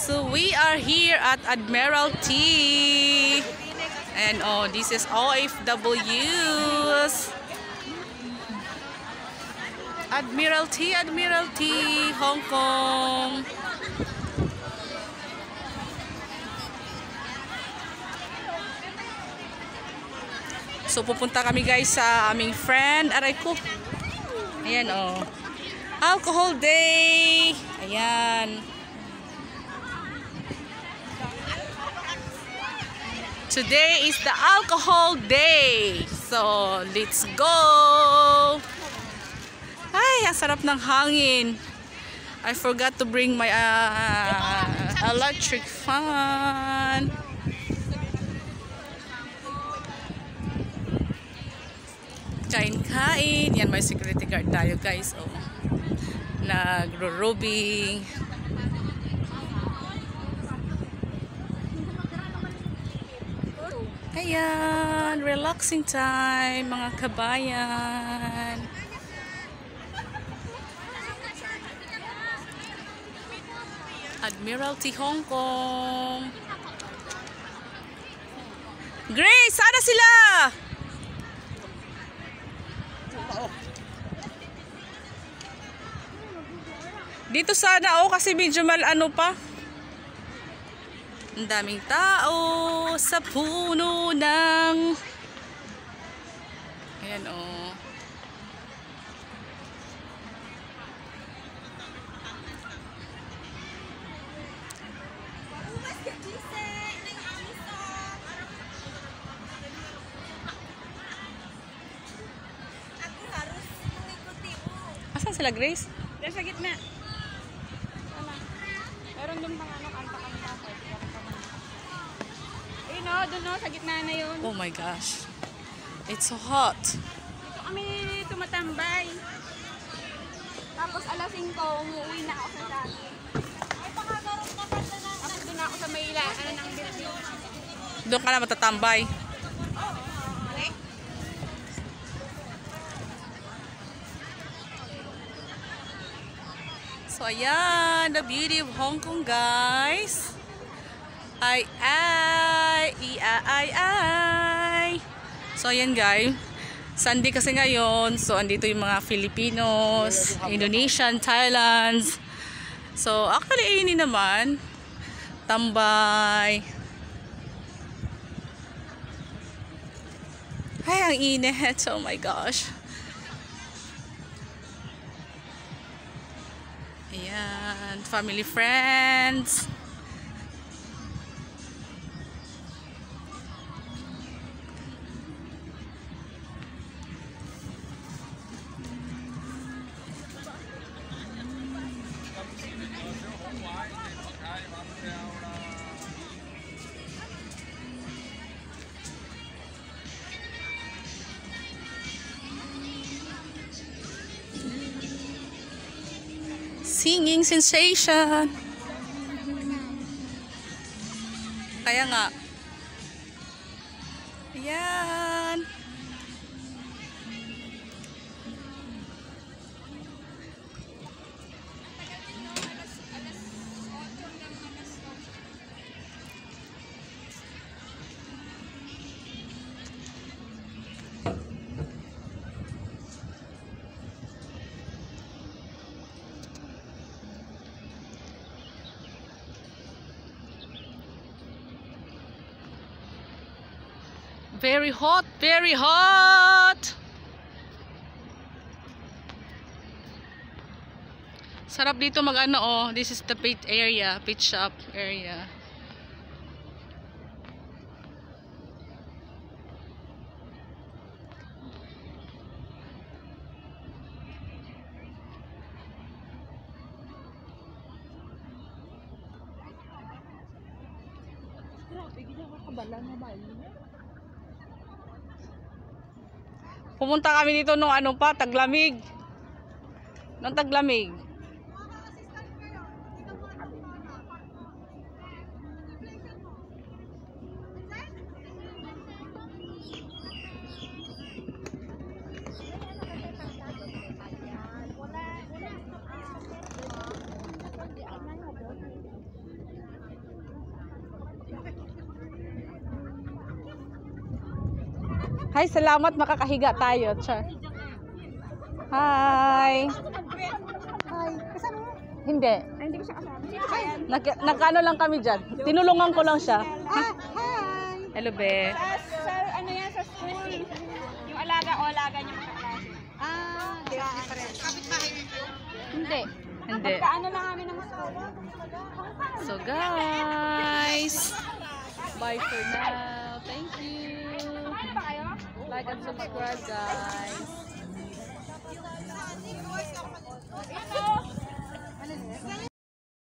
So we are here at Admiralty. And oh, this is OFWs. Admiralty, Hong Kong. So pupunta kami guys sa aming friend. Aray ko. Ayan oh. Alcohol day. Ayan. Today is the alcohol day. So let's go. Ay, ang sarap ng hangin. I forgot to bring my electric fan. Kain-kain. Yan, may security guard tayo guys. Oh. Nagro-robing. Ayan, relaxing time mga kabayan. Admiralty Hong Kong. Grace, sana sila? Dito sana oh, kasi medyo ano pa. Ang daming tao sa puno ng... Ayan oh. Asan sila, Grace? Diyan sa gitna. Meron doon pang ano, kanta-kanta. Ayun o, doon o, sa gitna na yun. Oh my gosh. It's so hot. Dito kami tumatambay. Tapos alas 5, umuwi na ako sa dati. Tapos doon ako sa Mayla, ano ng building. Doon ka na matatambay. So ayan, the beauty of Hong Kong guys. Ay. So ayan guys, Sunday kasi ngayon. So andito yung mga Filipinos, Indonesian, Thailand. So actually ini naman tambay. Ay, ang init. Oh my gosh. Ayan, family, friends. Singing sensation. Kaya nga. Ayan. Very hot, very hot. Sarap dito mag-ano oh. This is the pit area, pit shop area. Pumunta kami dito nung ano pa, taglamig. Nung taglamig. Hi, salamat. Makakahiga tayo. Char. Hi. Hi. Kasama mo? Hindi. Ay, hindi ko siya kasama. Sino ba yan? Nagkano lang kami dyan. Tinulungan ko lang siya. Hi. Hello, be. Sa ano yan, sa school. Yung alaga o alaga niya makaklase. Hindi. Hindi. Kaano lang kami ng school. So, guys. Bye for now. Thank you. Ano ba kayo? Like and subscribe, guys. Ano?